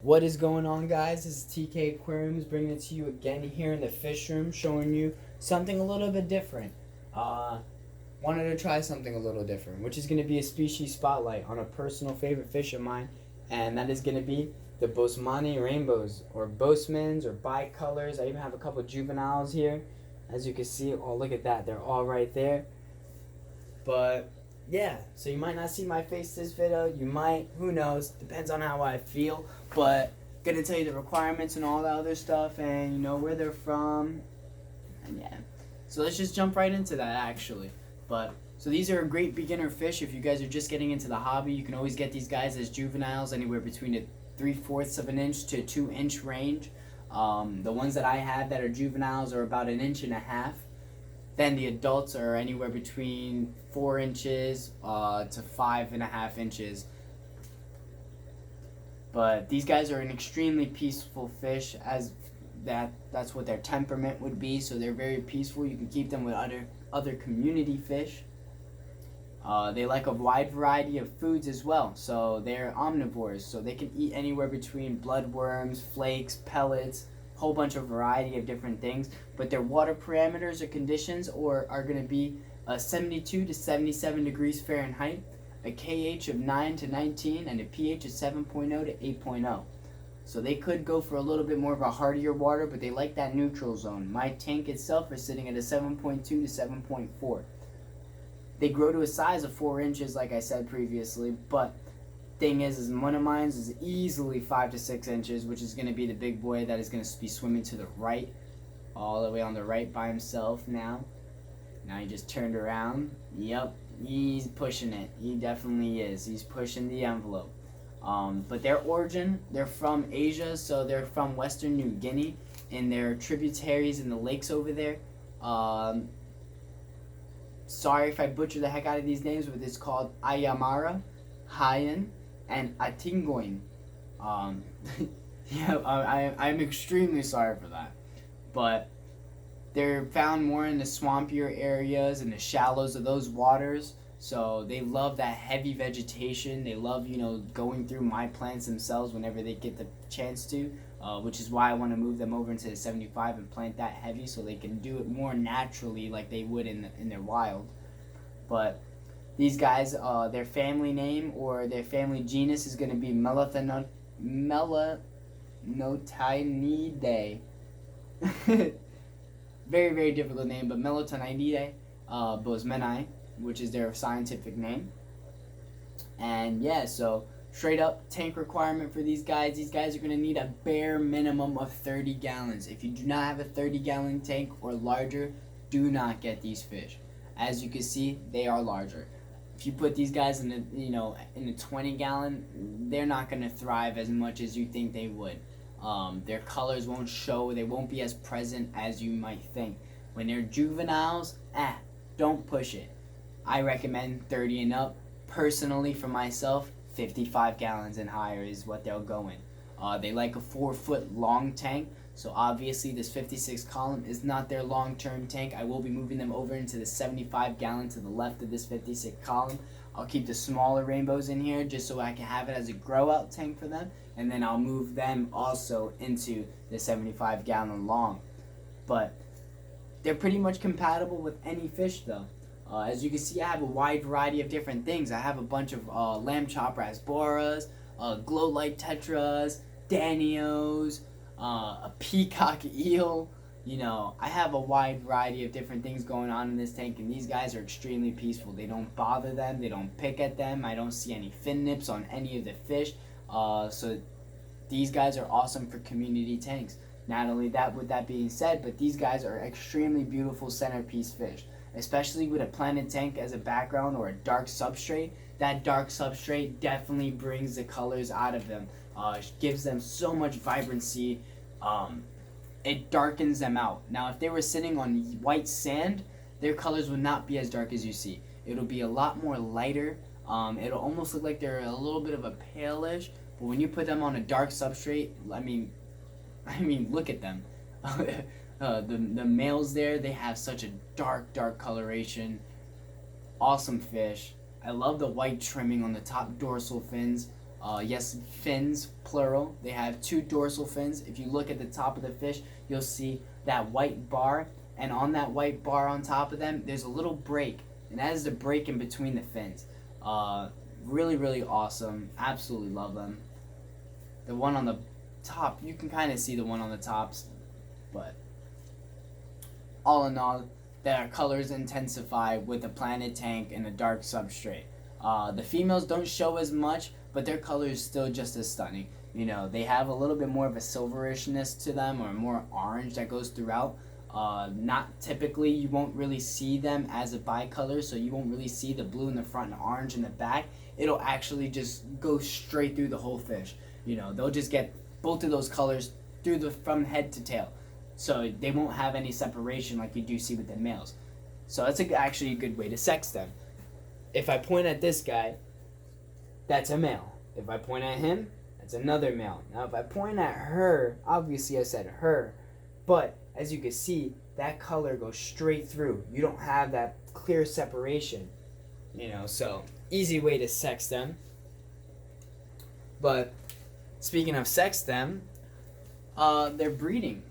What is going on, guys? This is TK Aquariums bringing it to you again here in the fish room, showing you something a little bit different. Uh, Wanted to try something a little different, which is going to be a species spotlight on a personal favorite fish of mine, and that is going to be the Bosemani rainbows, or Bosemans, or bicolors. I even have a couple juveniles here, as you can see. Oh, look at that! They're all right there. But yeah, so you might not see my face this video. You might, who knows? Depends on how I feel. But gonna tell you the requirements and all that other stuff, and you know where they're from, and yeah. So let's just jump right into that actually. But so these are a great beginner fish. If you guys are just getting into the hobby, you can always get these guys as juveniles, anywhere between a 3/4 of an inch to 2 inch range. The ones that I have that are juveniles are about an inch and a half. Then the adults are anywhere between 4 inches to 5.5 inches. But these guys are an extremely peaceful fish, as that's what their temperament would be. So they're very peaceful. You can keep them with other community fish. They like a wide variety of foods as well. So they're omnivores. So they can eat anywhere between bloodworms, flakes, pellets, whole bunch of variety of different things. But their water parameters or conditions are going to be 72 to 77 degrees Fahrenheit, a KH of 9 to 19, and a pH of 7.0 to 8.0. So they could go for a little bit more of a heartier water, but they like that neutral zone. My tank itself is sitting at a 7.2 to 7.4. They grow to a size of 4 inches, like I said previously, but thing is one of mine is easily 5 to 6 inches, which is going to be the big boy that is going to be swimming to the right, all the way on the right by himself now. Now he just turned around. Yep, he's pushing it. He definitely is. He's pushing the envelope. But their origin, they're from Asia, so they're from Western New Guinea, in their tributaries in the lakes over there. Sorry if I butcher the heck out of these names, but it's called Ayamara, Haiyan, and Atingoin. Yeah, I'm extremely sorry for that. But they're found more in the swampier areas and the shallows of those waters. So they love that heavy vegetation. They love, going through my plants themselves whenever they get the chance to, which is why I want to move them over into the 75 and plant that heavy so they can do it more naturally like they would in their wild. But these guys, their family name or their family genus is going to be Melanotaenidae. Very, very difficult name, but Melanotaenidae bosemani, which is their scientific name. And yeah, so straight up tank requirement for these guys are going to need a bare minimum of 30 gallons. If you do not have a 30-gallon tank or larger, do not get these fish. As you can see, they are larger. If you put these guys in a 20-gallon, they're not going to thrive as much as you think they would. Their colors won't show. They won't be as present as you might think. When they're juveniles, don't push it. I recommend 30 and up. Personally, for myself, 55 gallons and higher is what they'll go in. They like a 4-foot long tank. So obviously this 56 column is not their long-term tank. I will be moving them over into the 75 gallon to the left of this 56 column. I'll keep the smaller rainbows in here just so I can have it as a grow-out tank for them. And then I'll move them also into the 75 gallon long. But they're pretty much compatible with any fish though. As you can see, I have a wide variety of different things. I have a bunch of lamb chopper asboras, glow light tetras, danios, a peacock eel. I have a wide variety of different things going on in this tank, and these guys are extremely peaceful. They don't bother them. They don't pick at them. I don't see any fin nips on any of the fish. So these guys are awesome for community tanks. Not only that, with that being said, but these guys are extremely beautiful centerpiece fish, especially with a planted tank as a background or a dark substrate. That dark substrate definitely brings the colors out of them. Gives them so much vibrancy. It darkens them out. Now, if they were sitting on white sand, their colors would not be as dark as you see. It'll be a lot more lighter. It'll almost look like they're a little bit of a palish. But when you put them on a dark substrate, I mean, look at them. The males there, they have such a dark coloration. Awesome fish. I love the white trimming on the top dorsal fins. Yes, fins, plural. They have 2 dorsal fins. If you look at the top of the fish, you'll see that white bar, and on that white bar on top of them, there's a little break, and that is the break in between the fins. Really, really awesome. Absolutely love them. The one on the top, you can kind of see the one on the tops, but all in all, their colors intensify with a planted tank and a dark substrate. The females don't show as much, but their color is still just as stunning. You know, they have a little bit more of a silverishness to them, or more orange that goes throughout. Not typically, you won't really see them as a bicolor, so you won't really see the blue in the front and orange in the back. It'll actually just go straight through the whole fish. You know, they'll just get both of those colors through from head to tail. So they won't have any separation like you do see with the males. So that's actually a good way to sex them. If I point at this guy, that's a male. If I point at him, that's another male. Now if I point at her, obviously I said her, but as you can see, that color goes straight through. You don't have that clear separation. You know, so easy way to sex them. But speaking of sex them, they're breeding.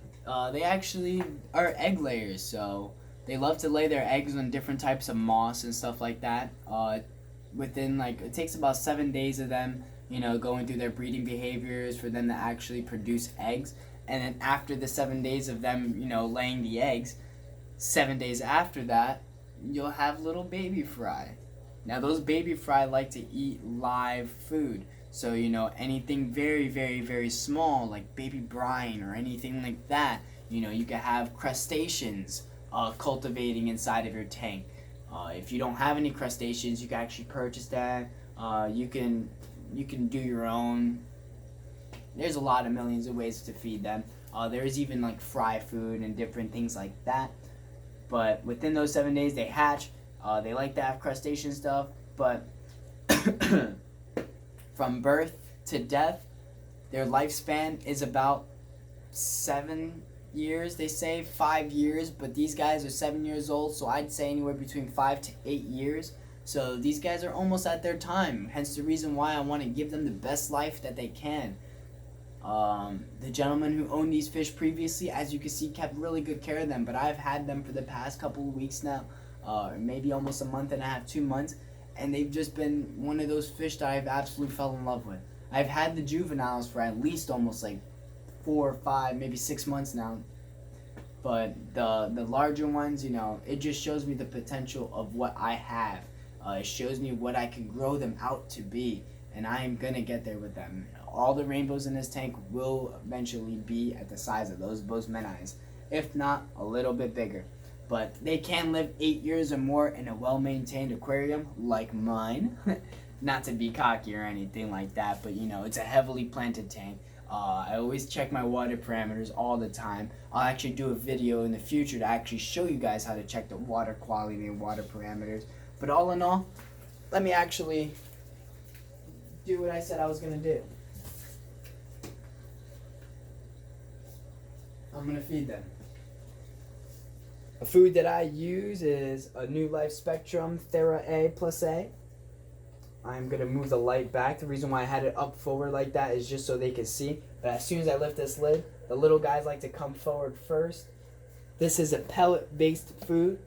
They actually are egg layers, so they love to lay their eggs on different types of moss and stuff like that. Within, like, it takes about 7 days of them, you know, going through their breeding behaviors for them to actually produce eggs. And then after the 7 days of them, you know, laying the eggs, 7 days after that, you'll have little baby fry. Now those baby fry like to eat live food. So, you know, anything very, very, very small, like baby brine or anything like that, you know, you can have crustaceans cultivating inside of your tank. If you don't have any crustaceans, you can actually purchase that. You can do your own. There's a lot of millions of ways to feed them. There's even like fry food and different things like that. But within those 7 days, they hatch. They like to have crustacean stuff, but from birth to death, their lifespan is about 7 years. They say 5 years, but these guys are 7 years old, so I'd say anywhere between 5 to 8 years. So these guys are almost at their time, hence the reason why I want to give them the best life that they can. The gentleman who owned these fish previously, as you can see, kept really good care of them, but I've had them for the past couple of weeks now, maybe almost a month and a half, 2 months, and they've just been one of those fish that I've absolutely fell in love with. I've had the juveniles for at least almost like 4 or 5, maybe 6 months now, but the larger ones, you know, it just shows me the potential of what I have. It shows me what I can grow them out to be, and I am gonna get there with them. All the rainbows in this tank will eventually be at the size of those Bozemanais, if not a little bit bigger. But they can live 8 years or more in a well-maintained aquarium like mine. Not to be cocky or anything like that, but you know, it's a heavily planted tank. I always check my water parameters all the time. I'll actually do a video in the future to actually show you guys how to check the water quality and water parameters. But all in all, let me actually do what I said I was going to do. I'm going to feed them. A food that I use is a New Life Spectrum Thera A plus A. I'm going to move the light back. The reason why I had it up forward like that is just so they can see. But as soon as I lift this lid, the little guys like to come forward first. This is a pellet-based food.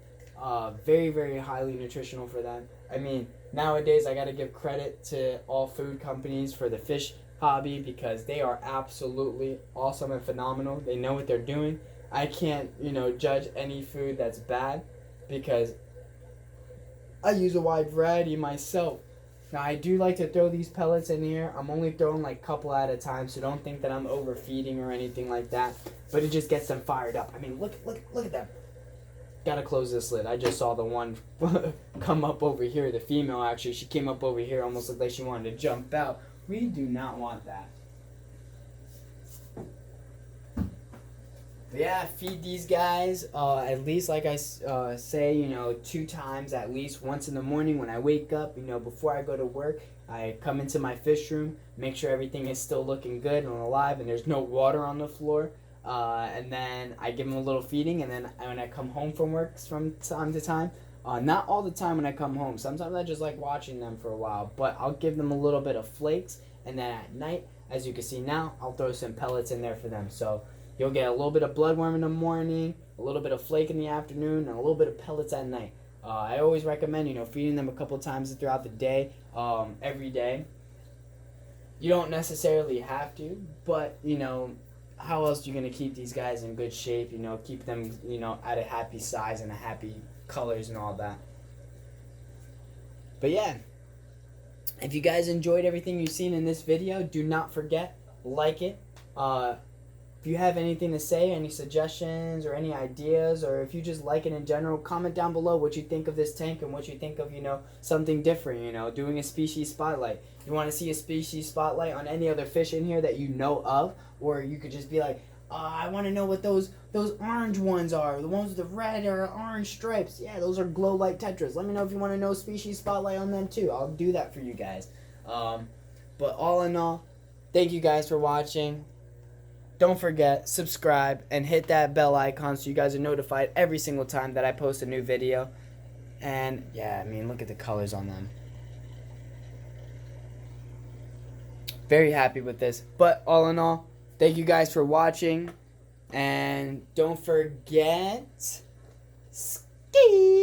Very, very highly nutritional for them. I mean, nowadays I got to give credit to all food companies for the fish hobby because they are absolutely awesome and phenomenal. They know what they're doing. I can't, you know, judge any food that's bad because I use a wide variety myself. Now, I do like to throw these pellets in here. I'm only throwing like a couple at a time, so don't think that I'm overfeeding or anything like that. But it just gets them fired up. I mean, look at that. Gotta close this lid. I just saw the one come up over here. The female, actually, she came up over here, almost looked like she wanted to jump out. We do not want that. But yeah, feed these guys at least, like I say, you know, 2 times at least. Once in the morning when I wake up, you know, before I go to work, I come into my fish room, make sure everything is still looking good and alive and there's no water on the floor. And then I give them a little feeding, and then when I come home from work from time to time, not all the time when I come home, sometimes I just like watching them for a while, but I'll give them a little bit of flakes, And then at night, as you can see now, I'll throw some pellets in there for them. So you'll get a little bit of bloodworm in the morning, a little bit of flake in the afternoon, and a little bit of pellets at night. I always recommend, feeding them a couple times throughout the day, every day. You don't necessarily have to, but, how else are you going to keep these guys in good shape, keep them, at a happy size and a happy colors and all that. But yeah, if you guys enjoyed everything you've seen in this video, do not forget, like it. If you have anything to say, any suggestions or any ideas, or if you just like it in general, comment down below what you think of this tank and what you think of, something different, doing a species spotlight. You want to see a species spotlight on any other fish in here that you know of, or you could just be like, I want to know what those orange ones are, the ones with the red or orange stripes. Yeah, those are glow light tetras. Let me know if you want to know species spotlight on them too. I'll do that for you guys. But all in all, thank you guys for watching. Don't forget, subscribe and hit that bell icon so you guys are notified every single time that I post a new video. And yeah, look at the colors on them. Very happy with this. But all in all, thank you guys for watching. And don't forget, ski!